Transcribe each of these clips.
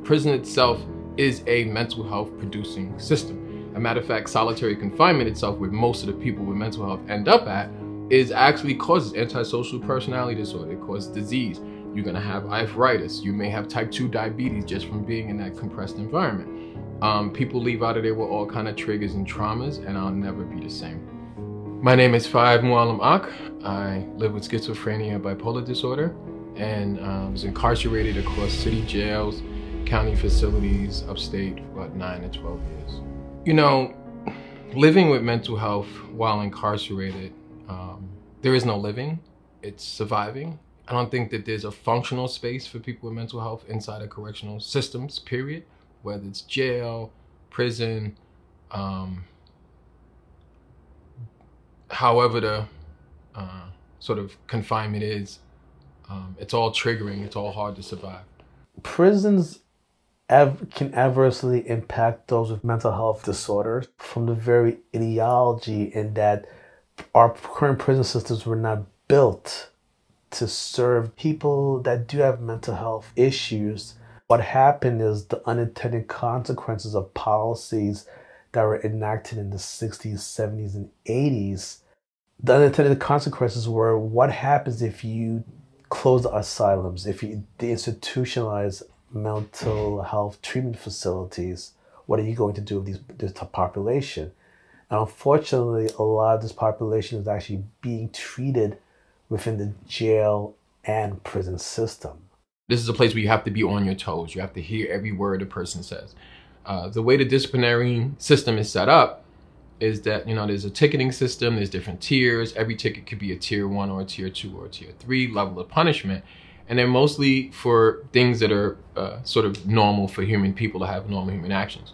prison itself is a mental health producing system. As a matter of fact, solitary confinement itself, where most of the people with mental health end up at, is actually causes antisocial personality disorder. It causes disease. You're gonna have arthritis. You may have type 2 diabetes just from being in that compressed environment. People leave out of there with all kind of triggers and traumas, and I'll never be the same. My name is Mr.Mualimm-ak. I live with schizophrenia and bipolar disorder, and was incarcerated across city jails, county facilities, upstate for about 9 to 12 years. You know, living with mental health while incarcerated, there is no living, it's surviving. I don't think that there's a functional space for people with mental health inside of correctional systems, period. Whether it's jail, prison, however the sort of confinement is, it's all triggering, it's all hard to survive. Prisons can adversely impact those with mental health disorders from the very ideology in that our current prison systems were not built to serve people that do have mental health issues. What happened is the unintended consequences of policies that were enacted in the 60s, 70s, and 80s. The unintended consequences were what happens if you close the asylums, if you deinstitutionalize mental health treatment facilities. What are you going to do with this population? And unfortunately, a lot of this population is actually being treated within the jail and prison system. This is a place where you have to be on your toes. You have to hear every word a person says. The way the disciplinary system is set up is that, you know, there's a ticketing system, there's different tiers. Every ticket could be a tier 1 or a tier 2 or a tier 3 level of punishment. And they're mostly for things that are sort of normal for human people to have normal human actions.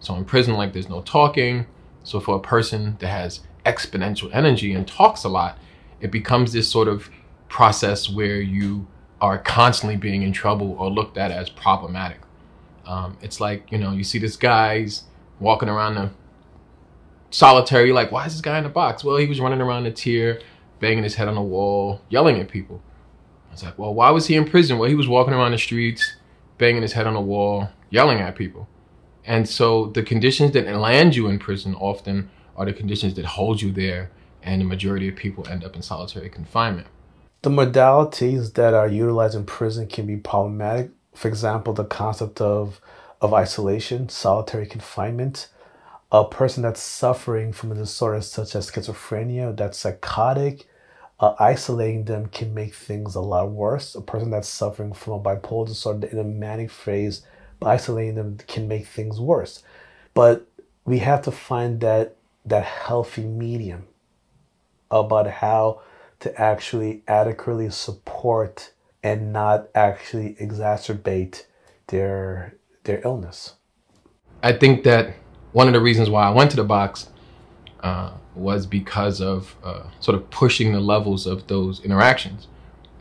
So in prison, like, there's no talking. So for a person that has exponential energy and talks a lot, it becomes this sort of process where you are constantly being in trouble or looked at as problematic. It's like, you know, you see this guy's walking around the solitary, like, why is this guy in the box? Well, he was running around the tier, banging his head on the wall, yelling at people. I was like, well, why was he in prison? Well, he was walking around the streets, banging his head on the wall, yelling at people. And so the conditions that land you in prison often are the conditions that hold you there, and the majority of people end up in solitary confinement. The modalities that are utilized in prison can be problematic. For example, the concept of isolation, solitary confinement. A person that's suffering from a disorder such as schizophrenia, that's psychotic, isolating them can make things a lot worse. A person that's suffering from a bipolar disorder in a manic phase, isolating them can make things worse. But we have to find that healthy medium about how to actually adequately support and not actually exacerbate their illness. I think that one of the reasons why I went to the box was because of sort of pushing the levels of those interactions.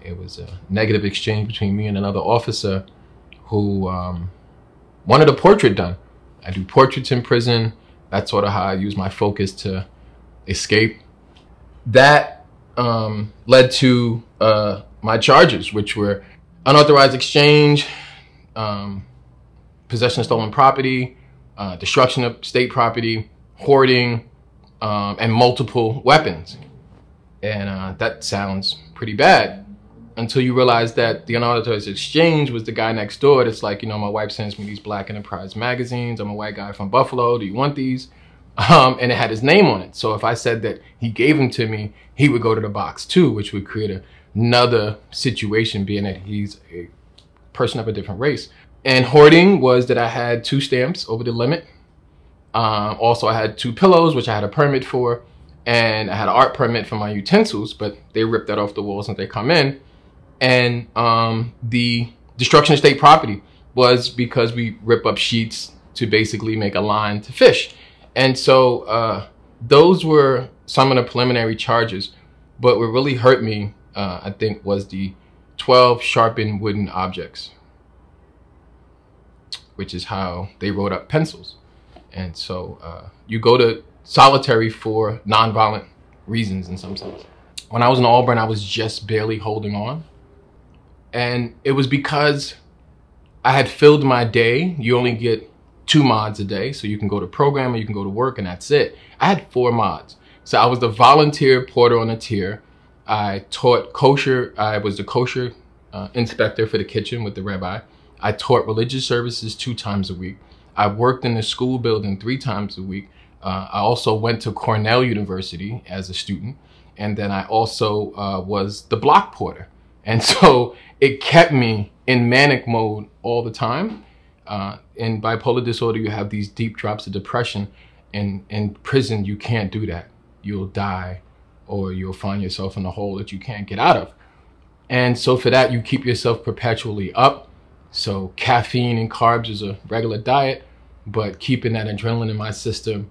It was a negative exchange between me and another officer who wanted a portrait done. I do portraits in prison. That's sort of how I use my focus to escape. That led to my charges, which were unauthorized exchange, possession of stolen property, destruction of state property, hoarding, and multiple weapons. And that sounds pretty bad until you realize that the unauthorized exchange was the guy next door. That's like, you know, my wife sends me these Black Enterprise magazines. I'm a white guy from Buffalo. Do you want these? And it had his name on it. So if I said that he gave them to me, he would go to the box too, which would create another situation, being that he's a person of a different race. And hoarding was that I had 2 stamps over the limit. Also, I had 2 pillows, which I had a permit for, and I had an art permit for my utensils, but they ripped that off the walls when they come in. And the destruction of state property was because we rip up sheets to basically make a line to fish. And so those were some of the preliminary charges. But what really hurt me, I think, was the 12 sharpened wooden objects, which is how they wrote up pencils. And so you go to solitary for nonviolent reasons in some sense. When I was in Auburn, I was just barely holding on. And it was because I had filled my day. You only get 2 mods a day. So you can go to program or you can go to work, and that's it. I had 4 mods. So I was the volunteer porter on a tier. I taught kosher. I was the kosher inspector for the kitchen with the rabbi. I taught religious services 2 times a week. I worked in the school building 3 times a week. I also went to Cornell University as a student. And then I also was the block porter. And so it kept me in manic mode all the time. In bipolar disorder, you have these deep drops of depression. In prison, you can't do that. You'll die, or you'll find yourself in a hole that you can't get out of. And so for that, you keep yourself perpetually up. So caffeine and carbs is a regular diet, but keeping that adrenaline in my system.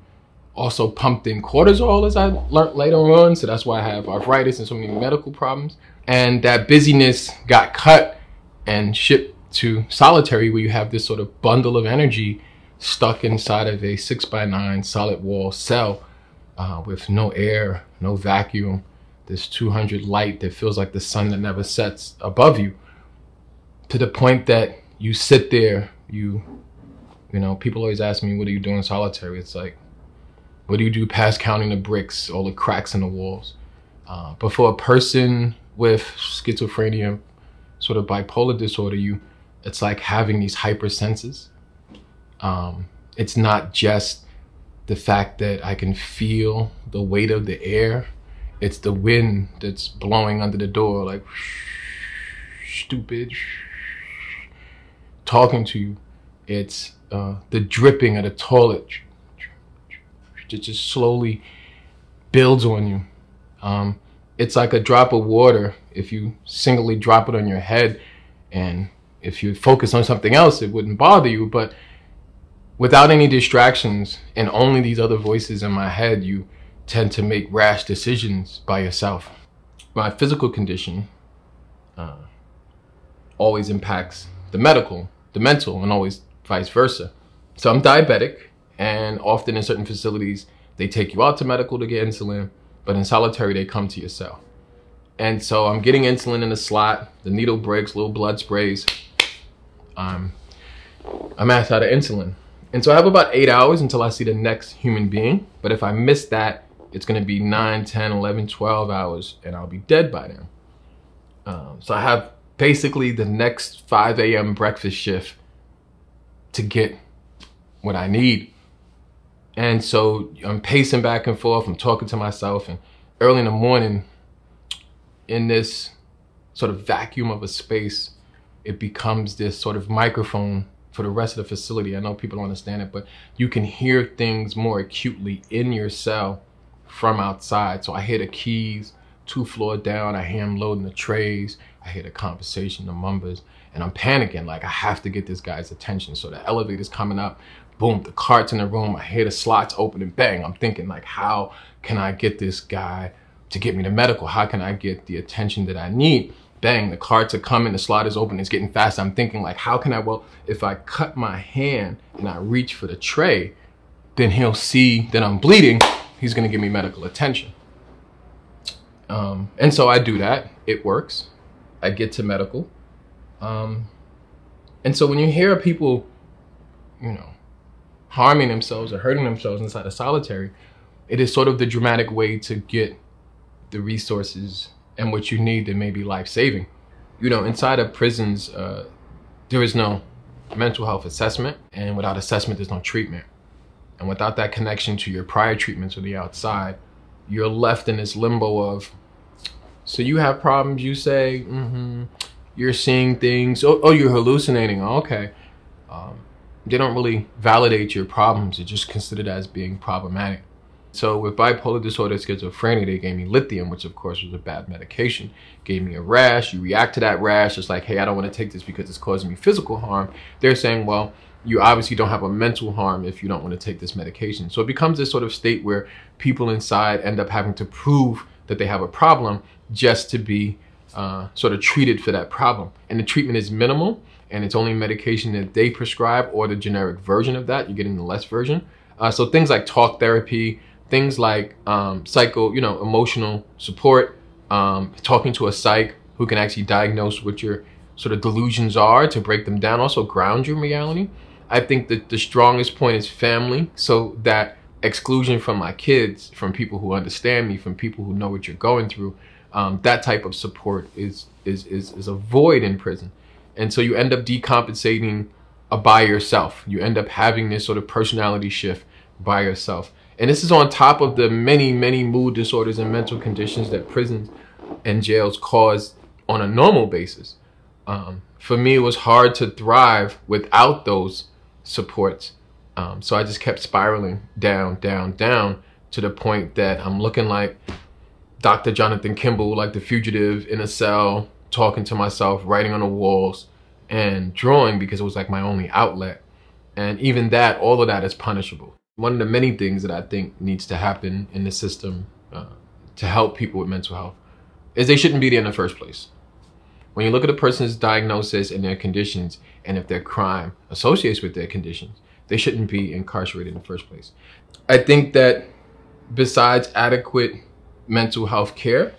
Also pumped in cortisol, as I learned later on. So that's why I have arthritis and so many medical problems. And that busyness got cut and shipped to solitary, where you have this sort of bundle of energy stuck inside of a 6x9 solid wall cell with no air, no vacuum, this 200 light that feels like the sun that never sets above you, to the point that you sit there, you know, people always ask me, what do you do in solitary? It's like, what do you do past counting the bricks, all the cracks in the walls? But for a person with schizophrenia, sort of bipolar disorder, it's like having these hypersenses. It's not just the fact that I can feel the weight of the air. It's the wind that's blowing under the door, like stupid, talking to you. It's the dripping of the toilet. It just slowly builds on you. It's like a drop of water. If you singly drop it on your head, and if you focus on something else, it wouldn't bother you. But without any distractions and only these other voices in my head, you tend to make rash decisions by yourself. My physical condition always impacts the medical, the mental, and always vice versa. So I'm diabetic, and often in certain facilities, they take you out to medical to get insulin, but in solitary, they come to your cell. And so I'm getting insulin in a slot, the needle breaks, little blood sprays. I'm asked out of insulin. And so I have about 8 hours until I see the next human being. But if I miss that, it's gonna be 9, 10, 11, 12 hours, and I'll be dead by then. So I have basically the next 5 a.m. breakfast shift to get what I need. And so I'm pacing back and forth, I'm talking to myself, and early in the morning, in this sort of vacuum of a space, it becomes this sort of microphone for the rest of the facility. I know people don't understand it, but you can hear things more acutely in your cell from outside. So I hear the keys 2 floors down, I hear him loading the trays, I hear the conversation, the mumbers, and I'm panicking, like I have to get this guy's attention. So the elevator's coming up, boom, the cart's in the room, I hear the slots open and bang. I'm thinking, like, how can I get this guy to get me to medical? How can I get the attention that I need? Bang, the carts are coming, the slot is open, it's getting faster. I'm thinking, like, how can I, well, if I cut my hand and I reach for the tray, then he'll see that I'm bleeding, he's gonna give me medical attention. And so I do that, it works. I get to medical. And so when you hear people, you know, harming themselves or hurting themselves inside of solitary, it is sort of the dramatic way to get the resources and what you need that may be life-saving. You know, inside of prisons, there is no mental health assessment, and without assessment, there's no treatment. And without that connection to your prior treatments or the outside, you're left in this limbo of, so you have problems, you say, you're seeing things, oh, you're hallucinating, okay. They don't really validate your problems, they're just considered as being problematic. So with bipolar disorder, schizophrenia, they gave me lithium, which of course was a bad medication. Gave me a rash, you react to that rash, it's like, hey, I don't want to take this because it's causing me physical harm. They're saying, well, you obviously don't have a mental harm if you don't want to take this medication. So it becomes this sort of state where people inside end up having to prove that they have a problem just to be sort of treated for that problem. And the treatment is minimal, and it's only medication that they prescribe or the generic version of that. You're getting the less version. So things like talk therapy, things like emotional support, talking to a psych who can actually diagnose what you're sort of delusions are, to break them down, also ground you in reality. I think that the strongest point is family, so that exclusion from my kids, from people who understand me, from people who know what you're going through, that type of support is a void in prison. And so you end up decompensating by yourself. You end up having this sort of personality shift by yourself. And this is on top of the many, many mood disorders and mental conditions that prisons and jails cause on a normal basis. For me, it was hard to thrive without those supports. So I just kept spiraling down, down, down, to the point that I'm looking like Dr. Jonathan Kimball, like the fugitive in a cell, talking to myself, writing on the walls, and drawing, because it was like my only outlet. And even that, all of that is punishable. One of the many things that I think needs to happen in the system to help people with mental health is they shouldn't be there in the first place. When you look at a person's diagnosis and their conditions, and if their crime associates with their conditions, they shouldn't be incarcerated in the first place. I think that besides adequate mental health care,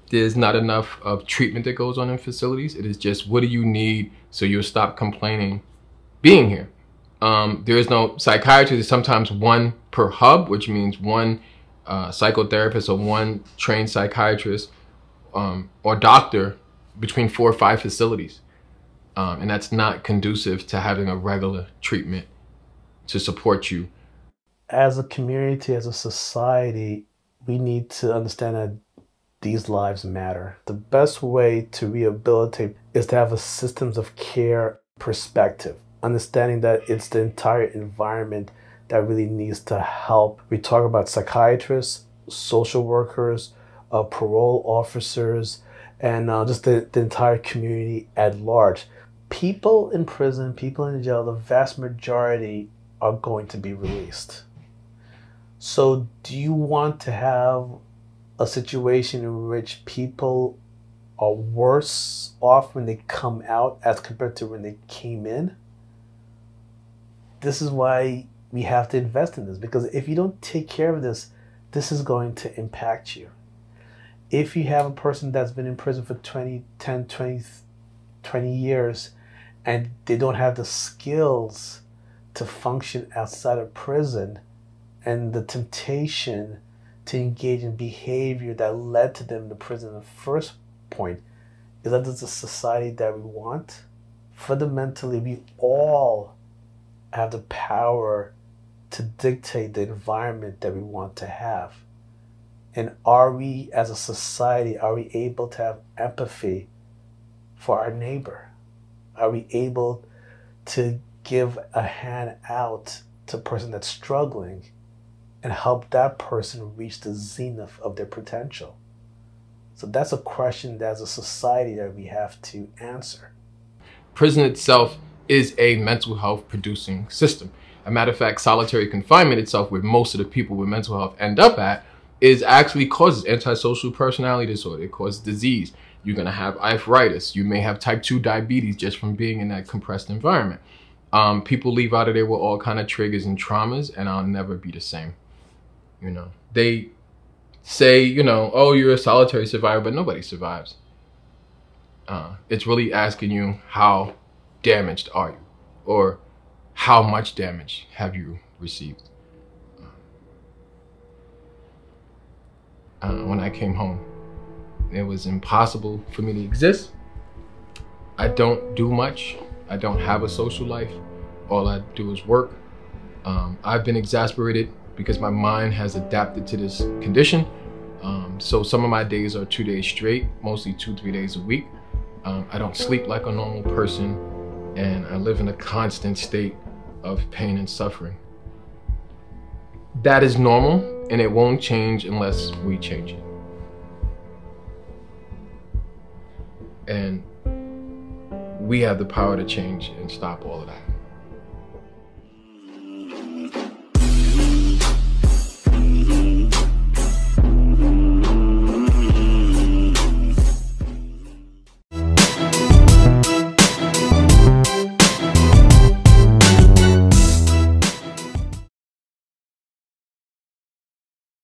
there's not enough of treatment that goes on in facilities. It is just, what do you need so you'll stop complaining being here? There is no psychiatrist. There's sometimes one per hub, which means one psychotherapist or one trained psychiatrist or doctor between 4 or 5 facilities. And that's not conducive to having a regular treatment to support you. As a community, as a society, we need to understand that these lives matter. The best way to rehabilitate is to have a systems of care perspective, understanding that it's the entire environment that really needs to help. We talk about psychiatrists, social workers, parole officers, and just the entire community at large. People in prison, people in jail, the vast majority are going to be released. So do you want to have a situation in which people are worse off when they come out as compared to when they came in? This is why we have to invest in this, because if you don't take care of this, this is going to impact you. If you have a person that's been in prison for 20 years and they don't have the skills to function outside of prison, and the temptation to engage in behavior that led to them to prison in the first point, is that this a society that we want? Fundamentally, we all have the power to dictate the environment that we want to have. And are we, as a society, are we able to have empathy for our neighbor? Are we able to give a hand out to a person that's struggling and help that person reach the zenith of their potential? So that's a question that as a society that we have to answer. Prison itself is a mental health producing system. As a matter of fact, solitary confinement itself, where most of the people with mental health end up at, is actually causes antisocial personality disorder. It causes disease. You're going to have arthritis. You may have type 2 diabetes just from being in that compressed environment. People leave out of there with all kind of triggers and traumas, and I'll never be the same. You know, they say, you know, oh, you're a solitary survivor, but nobody survives. It's really asking you, how damaged are you? Or how much damage have you received? When I came home, it was impossible for me to exist. I don't do much. I don't have a social life. All I do is work. I've been exasperated because my mind has adapted to this condition. So some of my days are 2 days straight, mostly 2-3 days a week. I don't sleep like a normal person, and I live in a constant state of pain and suffering. That is normal, and it won't change unless we change it. And we have the power to change and stop all of that.